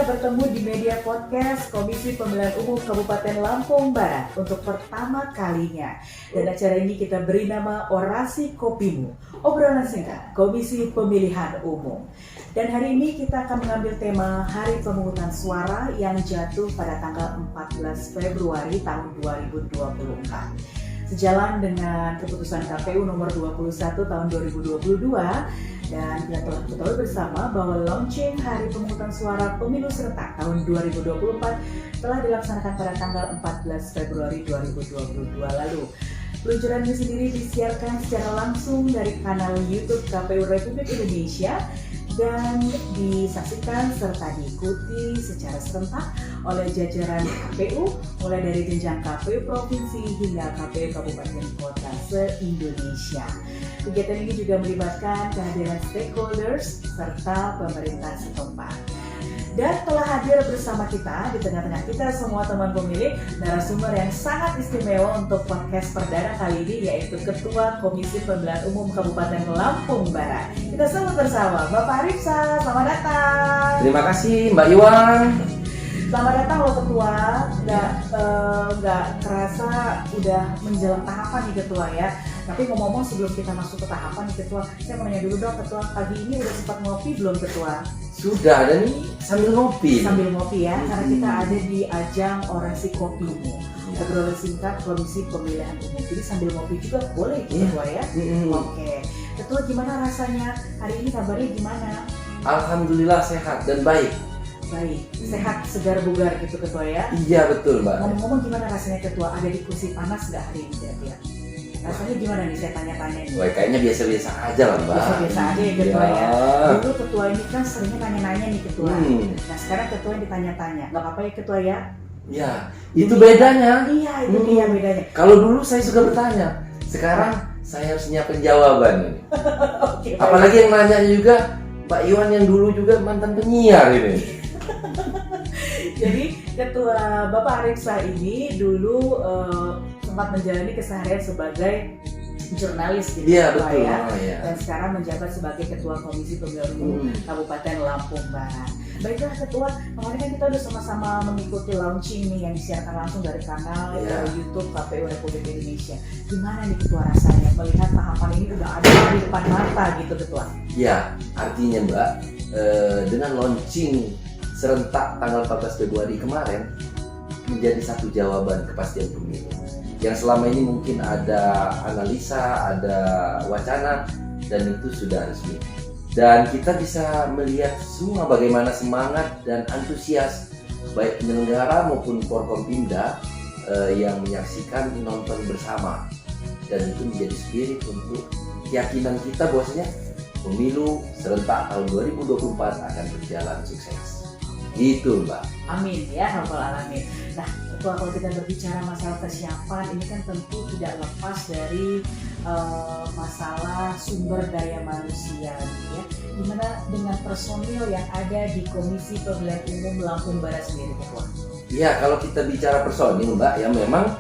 bertemu di media podcast Komisi Pemilihan Umum Kabupaten Lampung Barat untuk pertama kalinya. Dan acara ini kita beri nama Orasi Kopimu, obrolan singkat Komisi Pemilihan Umum. Dan hari ini kita akan mengambil tema Hari Pemungutan Suara yang jatuh pada tanggal 14 Februari tahun 2024. Sejalan dengan keputusan KPU nomor 21 tahun 2022, dan kita telah ketahui bersama bahwa launching Hari Pemungutan Suara Pemilu Serentak tahun 2024 telah dilaksanakan pada tanggal 14 Februari 2022 lalu. Peluncuran ini sendiri disiarkan secara langsung dari kanal YouTube KPU Republik Indonesia dan disaksikan serta diikuti secara serentak oleh jajaran KPU mulai dari jenjang KPU Provinsi hingga KPU Kabupaten Kota se-Indonesia. Kegiatan ini juga melibatkan kehadiran stakeholders serta pemerintah setempat. Dan telah hadir bersama kita, di tengah-tengah kita semua teman pemilih, narasumber yang sangat istimewa untuk podcast perdana kali ini, yaitu Ketua Komisi Pemilihan Umum Kabupaten Lampung Barat. Kita sambut bersama Bapak Arifsa, selamat datang. Terima kasih Mbak Iwan. Selamat datang loh Ketua, nggak kerasa udah menjelang tahapan nih Ketua ya. Tapi ngomong-ngomong sebelum kita masuk ke tahapan nih Ketua, saya mau nanya dulu dong Ketua, pagi ini udah sempat ngopi belum Ketua? Sudah, dan ini sambil ngopi. Sambil ngopi ya, karena kita ada di ajang Orasi Kopimu, obrolan singkat Komisi Pemilihan Umum. Jadi sambil ngopi juga boleh Ketua ya? Oke. Ketua, gimana rasanya? Hari ini kabarnya gimana? Alhamdulillah sehat dan baik. Baik, sehat, segar, bugar gitu Ketua ya? Iya betul Mbak. Ngomong-ngomong gimana rasanya Ketua? Ada di kursi panas nggak hari ini kira-kira? Rasanya gimana nih saya tanya-tanya nih? Wah, kayaknya biasa-biasa aja lah Mbak. Biasa-biasa aja ya Ketua ya? Dulu Ketua ini kan seringnya nanya-nanya nih Ketua. Nah sekarang Ketua yang ditanya-tanya, nggak apa-apa ya Ketua ya? Ya, itu bedanya. Iya, itu dia bedanya. Kalau dulu saya suka bertanya, sekarang saya harus nyiapin jawaban ini. Oke, apalagi yang nanya juga Mbak Iwan yang dulu juga mantan penyiar ini. Jadi Ketua Bapak Arifsa ini dulu sempat menjalani keseharian sebagai jurnalis gitu Iya Ketua, betul ya. ya. Dan sekarang menjabat sebagai Ketua Komisi Pemilihan Umum Kabupaten Lampung Barat. Baiklah Ketua, kemarin kan kita udah sama-sama mengikuti launching nih yang disiarkan langsung dari kanal YouTube KPU Republik Indonesia. Gimana nih Ketua rasanya melihat tahapan ini udah ada di depan mata gitu Ketua? Ya, artinya Mbak, dengan launching serentak tanggal 14 Februari kemarin menjadi satu jawaban kepastian pemilu. Yang selama ini mungkin ada analisa, ada wacana, dan itu sudah resmi. Dan kita bisa melihat semua bagaimana semangat dan antusias baik penyelenggara maupun Forkompimda yang menyaksikan nonton bersama. Dan itu menjadi spirit untuk keyakinan kita bahwasanya pemilu serentak tahun 2024 akan berjalan sukses. Gitu Mbak. Amin ya rabbal alamin. Nah Ketua, kalau kita berbicara masalah persiapan ini kan tentu tidak lepas dari masalah sumber daya manusia gitu ya. Gimana dengan personil yang ada di Komisi Pemilihan Umum Lampung Barat sendiri Ketua? Iya, kalau kita bicara personil Mbak, ya memang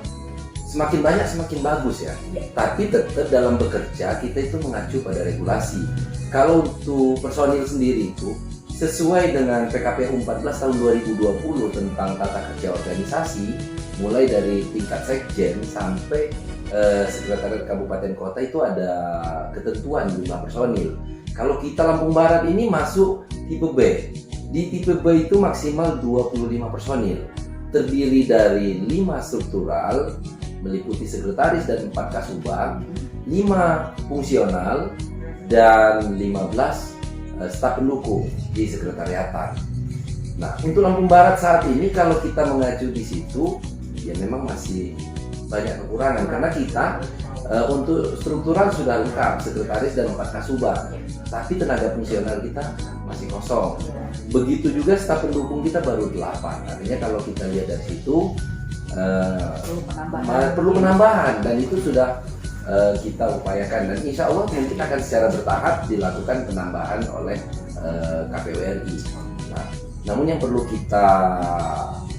semakin banyak semakin bagus ya. Tapi tetap dalam bekerja kita itu mengacu pada regulasi. Kalau untuk personil sendiri itu sesuai dengan PKPU 14 tahun 2020 tentang tata kerja organisasi, mulai dari tingkat sekjen sampai sekretariat kabupaten kota itu ada ketentuan jumlah personil. Kalau kita Lampung Barat ini masuk tipe B. Di tipe B itu maksimal 25 personil. Terdiri dari 5 struktural, meliputi sekretaris dan 4 kasubag, 5 fungsional, dan 15 staf pendukung di sekretariatan. Nah, untuk Lampung Barat saat ini kalau kita mengacu di situ, ya memang masih banyak kekurangan karena kita untuk struktural sudah lengkap, sekretaris dan 4 kasubag, tapi tenaga fungsional kita masih kosong. Begitu juga staf pendukung kita baru 8. Artinya kalau kita lihat dari situ perlu penambahan dan itu sudah kita upayakan, dan insya Allah mungkin akan secara bertahap dilakukan penambahan oleh KPU RI. Nah, namun yang perlu kita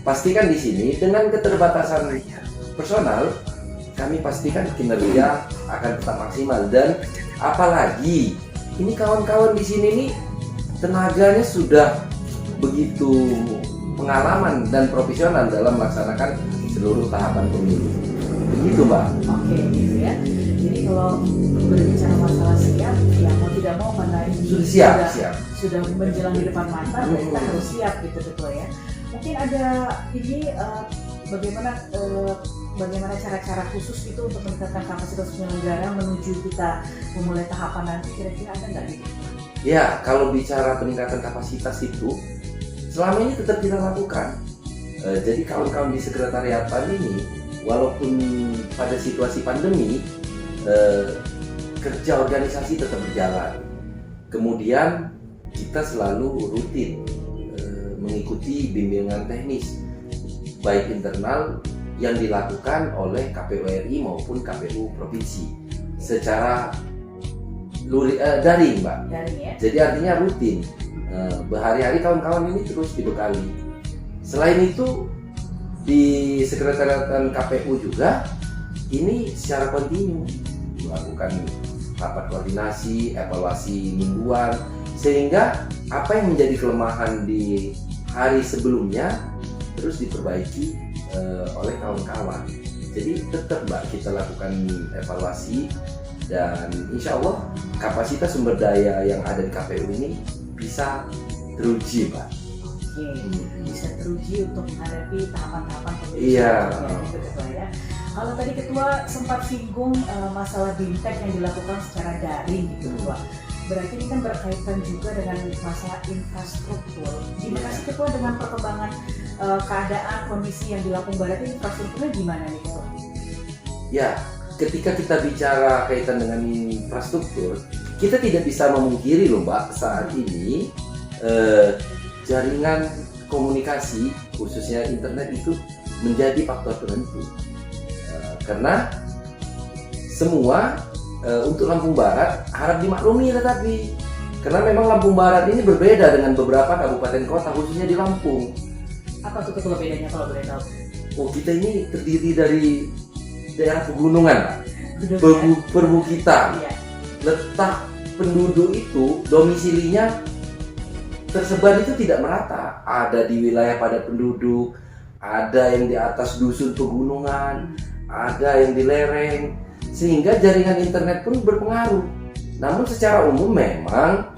pastikan di sini dengan keterbatasan personal, kami pastikan kinerja akan tetap maksimal. Dan apalagi ini kawan-kawan di sini nih tenaganya sudah begitu pengalaman dan profesional dalam melaksanakan seluruh tahapan pemilu. Begitu, Mbak. Oke, gitu ya. Jadi kalau berbicara masalah siap, ya mau tidak mau mana sudah menjelang di depan mata, dan kita harus siap gitu Ketua ya. Mungkin ada ini bagaimana cara-cara khusus itu untuk meningkatkan kapasitas penyelenggara menuju kita memulai tahapan nanti, kira-kira ada nggak gitu? Ya, kalau bicara peningkatan kapasitas itu selama ini tetap kita lakukan. Jadi kawan-kawan di sekretariat PAN ini, walaupun pada situasi pandemi, kerja organisasi tetap berjalan. Kemudian kita selalu rutin mengikuti bimbingan teknis, baik internal yang dilakukan oleh KPU RI maupun KPU Provinsi secara daring, Mbak. Daring ya? Jadi artinya rutin. Berhari-hari kawan-kawan ini terus dibekali. Selain itu di sekretariatan KPU juga ini secara kontinu melakukan rapat koordinasi, evaluasi mingguan, sehingga apa yang menjadi kelemahan di hari sebelumnya terus diperbaiki oleh kawan-kawan. Jadi tetap, Mbak, kita lakukan evaluasi, dan insya Allah kapasitas sumber daya yang ada di KPU ini bisa teruji, Mbak. Oke, bisa teruji untuk menghadapi tahapan-tahapan pemilu. Iya. Gitu, Ketua ya. Kalau tadi Ketua sempat singgung masalah BIMTEK yang dilakukan secara daring gitu, Ketua. Berarti ini kan berkaitan juga dengan masalah infrastruktur. Gimana sih Ketua dengan perkembangan keadaan kondisi yang di Lampung Barat ini, infrastrukturnya gimana nih Ketua? Ya, ketika kita bicara kaitan dengan infrastruktur, kita tidak bisa memungkiri loh, Mbak, saat ini jaringan komunikasi khususnya internet itu menjadi faktor penentu. Karena semua untuk Lampung Barat harap dimaklumi, tetapi karena memang Lampung Barat ini berbeda dengan beberapa kabupaten kota khususnya di Lampung. Apa tuh Ketua bedanya kalau boleh tahu? Oh, kita ini terdiri dari daerah pegunungan, Gedungnya. perbukitan. Iya. Letak penduduk itu domisilinya tersebar itu tidak merata. Ada di wilayah padat penduduk, ada yang di atas dusun pegunungan, ada yang di lereng, sehingga jaringan internet pun berpengaruh. Namun secara umum memang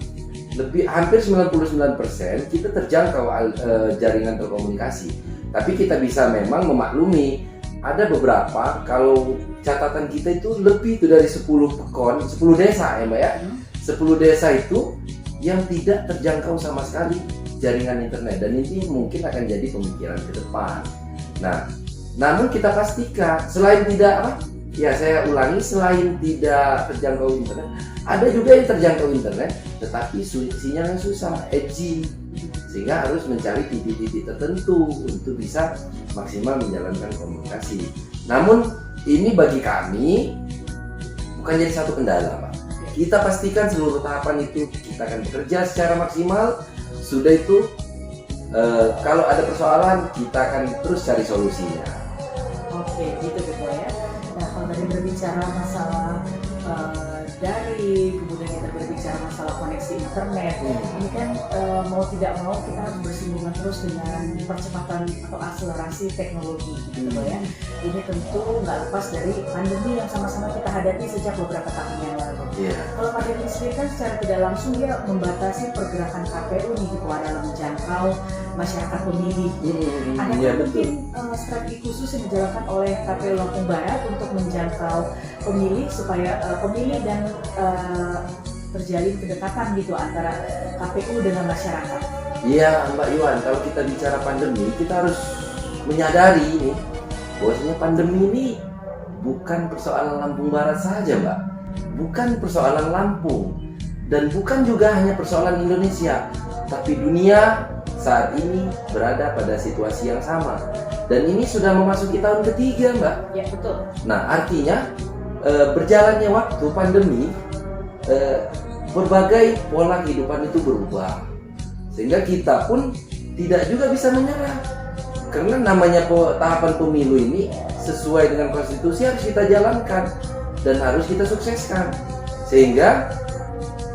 hampir 99% kita terjangkau jaringan telekomunikasi. Tapi kita bisa memang memaklumi ada beberapa, kalau catatan kita itu lebih dari 10 desa ya, Mbak ya. 10 desa itu yang tidak terjangkau sama sekali jaringan internet, dan ini mungkin akan jadi pemikiran ke depan. Nah, namun kita pastikan selain tidak saya ulangi, selain tidak terjangkau internet, ada juga yang terjangkau internet tetapi sinyalnya susah, edgy, sehingga harus mencari titik-titik tertentu untuk bisa maksimal menjalankan komunikasi. Namun ini bagi kami bukan jadi satu kendala, Pak. Kita pastikan seluruh tahapan itu kita akan bekerja secara maksimal. Sudah itu kalau ada persoalan kita akan terus cari solusinya. Oke, gitu Ketua ya. Nah, kalau tadi berbicara masalah daring, kemudian kita berbicara masalah koneksi internet, ini kan mau tidak mau kita harus bersinggungan terus dengan percepatan atau akselerasi teknologi, gitu ya. Ini tentu nggak lepas dari pandemi yang sama-sama kita hadapi sejak beberapa tahun yang lalu. Kalau pandemi sendiri kan secara tidak langsung dia membatasi pergerakan KPU nih Ketua dalam menjangkau masyarakat pemilih. Ada mungkin strategi khusus yang dijalankan oleh KPU Lampung Barat untuk menjangkau pemilih supaya pemilih dan terjalin kedekatan gitu antara KPU dengan masyarakat. Iya, Mbak Iwan, kalau kita bicara pandemi, kita harus menyadari ini bahwasanya pandemi ini bukan persoalan Lampung Barat saja, Mbak. Bukan persoalan Lampung, dan bukan juga hanya persoalan Indonesia, tapi dunia saat ini berada pada situasi yang sama. Dan ini sudah memasuki tahun ketiga, Mbak. Ya, betul. Nah, artinya berjalannya waktu pandemi, berbagai pola kehidupan itu berubah, sehingga kita pun tidak juga bisa menyerah, karena namanya tahapan pemilu ini sesuai dengan konstitusi harus kita jalankan dan harus kita sukseskan, sehingga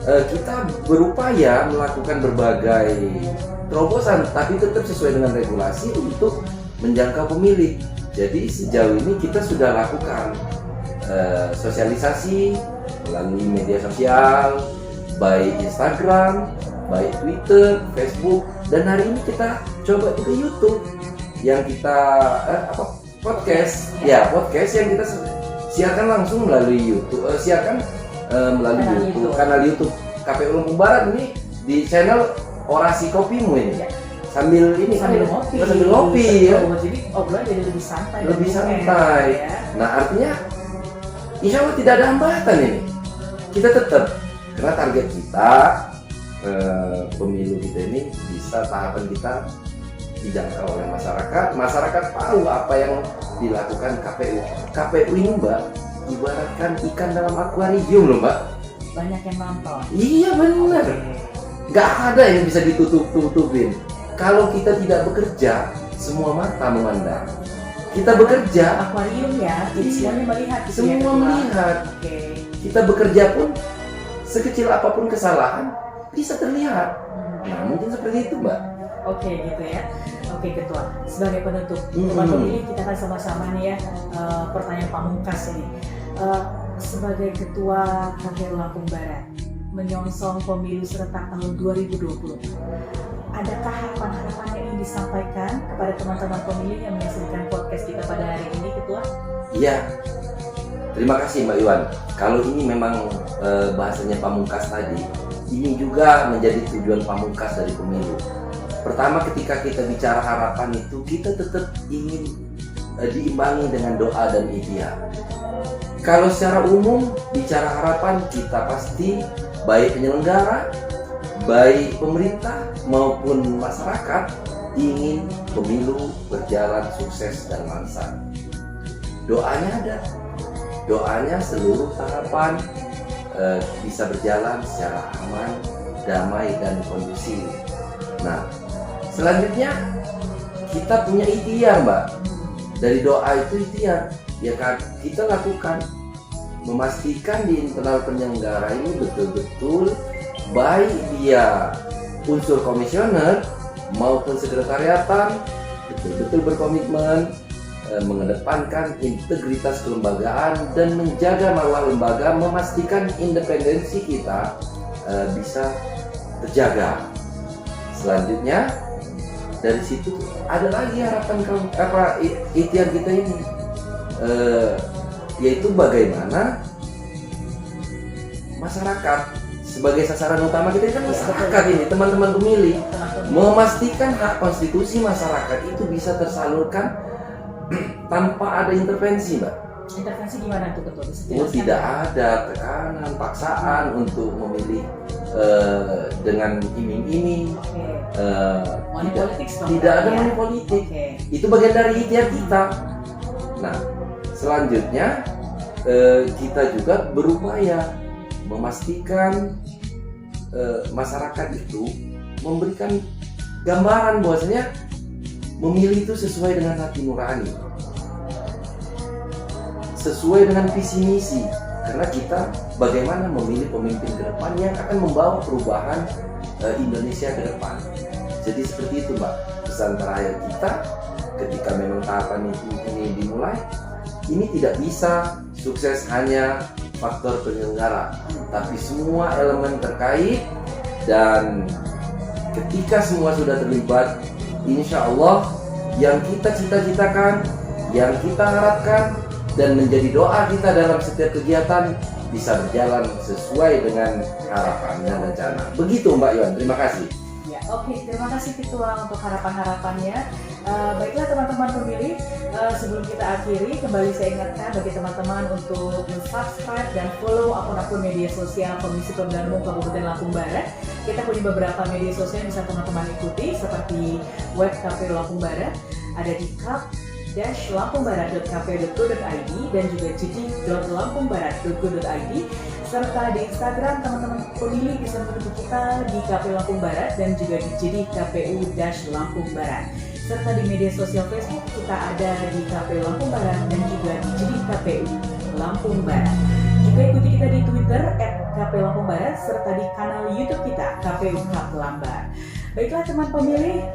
kita berupaya melakukan berbagai terobosan, tapi tetap sesuai dengan regulasi untuk menjangkau pemilih. Jadi sejauh ini kita sudah lakukan sosialisasi melalui media sosial, baik Instagram, baik Twitter, Facebook, dan hari ini kita coba juga YouTube yang kita podcast yang kita siarkan langsung melalui YouTube, kanal YouTube KPU Lampung Barat ini di channel Orasi Kopimu ini. Sambil ngopi ya. Jadi obrolan jadi lebih santai. Ya. Nah, artinya insya Allah tidak ada hambatan ini. Kita tetap, karena target kita pemilu kita ini bisa tahapan kita dijangkau oleh masyarakat tahu apa yang dilakukan KPU. KPU ini Mbak, ibaratkan ikan dalam akuarium loh Mbak. Banyak yang nonton. Iya benar. Nggak ada yang bisa ditutup-tutupin. Kalau kita tidak bekerja, semua mata memandang. Kita bekerja, akuarium ya, jadi semuanya melihat. Semua melihat. Kita bekerja pun sekecil apapun kesalahan bisa terlihat. Nah, mungkin seperti itu Mbak. Oke, gitu ya. Oke Ketua, sebagai penutup, teman pemilih kita akan sama-sama nih ya, pertanyaan pamungkas ini. Sebagai Ketua KPU Lampung Barat, menyongsong pemilu serentak tahun 2020, adakah harapan-harapan yang ingin disampaikan kepada teman-teman pemilih yang menyaksikan podcast kita pada hari ini, Ketua? Iya, terima kasih Mbak Iwan. Kalau ini memang bahasanya pamungkas tadi, ini juga menjadi tujuan pamungkas dari pemilu. Pertama, ketika kita bicara harapan itu, kita tetap ingin diimbangi dengan doa dan ikhtiar. Kalau secara umum bicara harapan, kita pasti baik penyelenggara, baik pemerintah maupun masyarakat ingin pemilu berjalan sukses dan lancar. Doanya ada, doanya seluruh tahapan bisa berjalan secara aman, damai dan kondusif. Nah, selanjutnya kita punya ikhtiar Mbak. Dari doa itu ikhtiar, ya kan kita lakukan memastikan di internal penyelenggara ini betul-betul baik dia unsur komisioner maupun sekretariatan betul-betul berkomitmen mengedepankan integritas kelembagaan dan menjaga marwah lembaga, memastikan independensi kita bisa terjaga. Selanjutnya dari situ ada lagi harapan ikhtiar kita ini, yaitu bagaimana masyarakat sebagai sasaran utama kita kan masyarakat ini, teman-teman pemilih, memastikan hak konstitusi masyarakat itu bisa tersalurkan tanpa ada intervensi, Mbak. Intervensi gimana tuh Ketua? Tidak ada tekanan, paksaan untuk memilih dengan iming-iming. Tidak ada money politik. Itu bagian dari ikhtiar kita. Nah, selanjutnya kita juga berupaya memastikan masyarakat itu memberikan gambaran bahwasanya memilih itu sesuai dengan hati nurani, sesuai dengan visi misi, karena kita bagaimana memilih pemimpin ke depan yang akan membawa perubahan Indonesia ke depan. Jadi seperti itu Mbak, pesan terakhir kita ketika memang tahapan ini dimulai, ini tidak bisa sukses hanya faktor penyelenggara, tapi semua elemen terkait, dan ketika semua sudah terlibat, insya Allah yang kita cita-citakan, yang kita harapkan dan menjadi doa kita dalam setiap kegiatan bisa berjalan sesuai dengan harapan dan rencana. Begitu Mbak Iwan, terima kasih. Ya, oke, terima kasih Ketua untuk harapan-harapannya. Baiklah teman-teman pemilih, sebelum kita akhiri, kembali saya ingatkan bagi teman-teman untuk subscribe dan follow akun-akun media sosial Komisi Pemilihan Umum Kabupaten Lampung Barat. Kita punya beberapa media sosial yang bisa teman-teman ikuti, seperti web KPU Lampung Barat, ada di kap-lampungbarat.kpu.go.id dan juga jedik.lampungbarat.go.id, serta di Instagram teman-teman pemilih bisa mengikuti kita di KPU Lampung Barat dan juga di jedik KPU-Lampung Barat. Serta di media sosial Facebook kita ada di KPU Lampung Barat dan juga di jedik KPU Lampung Barat. Juga ikuti kita di Twitter @KPU Lampung Barat serta di kanal YouTube kita KPU Kap Lambar. Baiklah teman pemilih,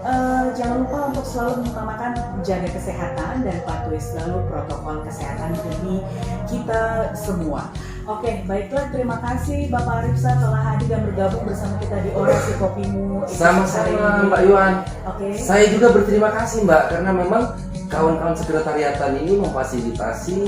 jangan lupa untuk selalu mengutamakan menjaga kesehatan dan patuhi selalu protokol kesehatan demi kita semua. Oke, baiklah, terima kasih Bapak Arifsa telah hadir dan bergabung bersama kita di Orasi Kopimu. Sama-sama Mbak Yuan. Oke. Saya juga berterima kasih Mbak, karena memang kawan-kawan sekretariatan ini memfasilitasi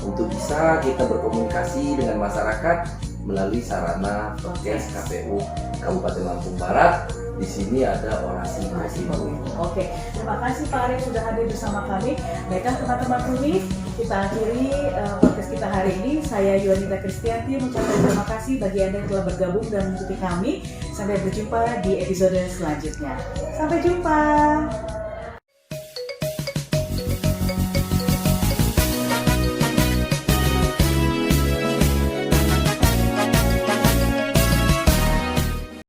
untuk bisa kita berkomunikasi dengan masyarakat melalui sarana podcast KPU Kabupaten Lampung Barat. Di sini ada orasi kopimu. Oke, terima kasih Pak Arif sudah hadir bersama kami. Baiklah teman-teman pemilih, kita akhiri podcast kita hari ini. Saya Yuanita Kristianti mengucapkan terima kasih bagi Anda yang telah bergabung dan mengikuti kami. Sampai berjumpa di episode selanjutnya. Sampai jumpa.